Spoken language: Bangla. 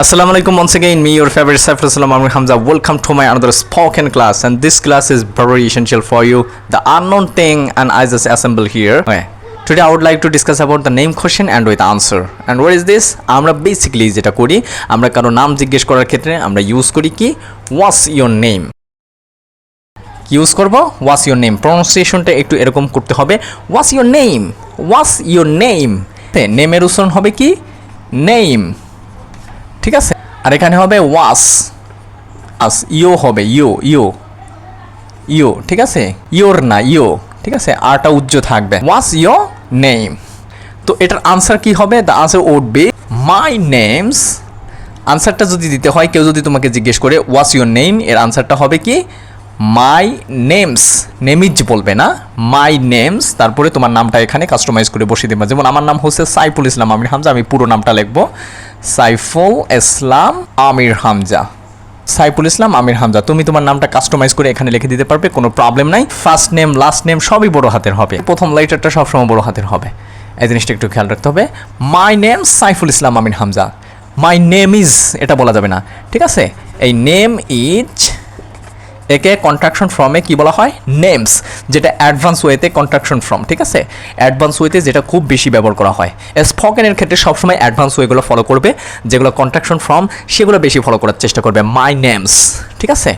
Assalamualaikum once again, me your favorite Saiful Islam Amir Hamza. Welcome to my another spoken class, and this class is very essential for you. The unknown thing, and I just assemble here. Okay. Today I would like to discuss about the name question and with answer. And what is this? আমরা basically যেটা করি, আমরা কারো নাম জিজ্ঞেস করার ক্ষেত্রে আমরা ইউজ করি কি what's your name. ইউজ করব what's your name. প্রনাউন্সিয়েশনটা একটু এরকম করতে হবে what's your name. What's your name. নেমের উচ্চারণ হবে কি name. ঠিক আছে, আর এখানে হবে ওয়াস আস ইও হবে ইও ঠিক আছে, ইওর না ইও, ঠিক আছে, আরটা উজ্জ্ব থাকবে ওয়াস ইয়োর নেম। তো এটার আনসার কি হবে? The answer would be my names. আনসারটা যদি দিতে হয়, কেউ যদি তোমাকে জিজ্ঞেস করে ওয়াস ইয়োর নেম, এর আনসারটা হবে কি মাই নেমস। নেমিজ বলবে না, মাই নেমস, তারপরে তোমার নামটা এখানে কাস্টমাইজ করে বসিয়ে দেবে। যেমন আমার নাম হচ্ছে সাইফুল ইসলাম আমির হামজা, আমি পুরো নামটা লিখবো সাইফুল ইসলাম আমির হামজা। সাইফুল ইসলাম আমির হামজা, তুমি তোমার নামটা কাস্টমাইজ করে এখানে লিখে দিতে পারবে, কোনো প্রবলেম নাই। ফার্স্ট নেম লাস্ট নেম সবই বড় হাতের হবে, প্রথম লেটারটা সবসময় বড় হাতের হবে। এই জিনিসটা একটু খেয়াল রাখতে হবে। My name Saiful Islam Amir Hamza, my name is এটা বলা যাবে না, ঠিক আছে। এই নেম ইজ একে কন্ট্রাকশন ফর্মে কি বলা হয় নেমস, যেটা অ্যাডভান্স ওয়েতে কন্ট্রাকশন ফর্ম, ঠিক আছে। অ্যাডভান্স ওয়েতে যেটা খুব বেশি ব্যবহার করা হয়। স্পোকেনের ক্ষেত্রে সবসময় অ্যাডভান্স ওয়েগুলো ফলো করবে, যেগুলো কন্ট্রাকশন ফর্ম সেগুলো বেশি ফলো করার চেষ্টা করবে। মাই নেমস, ঠিক আছে।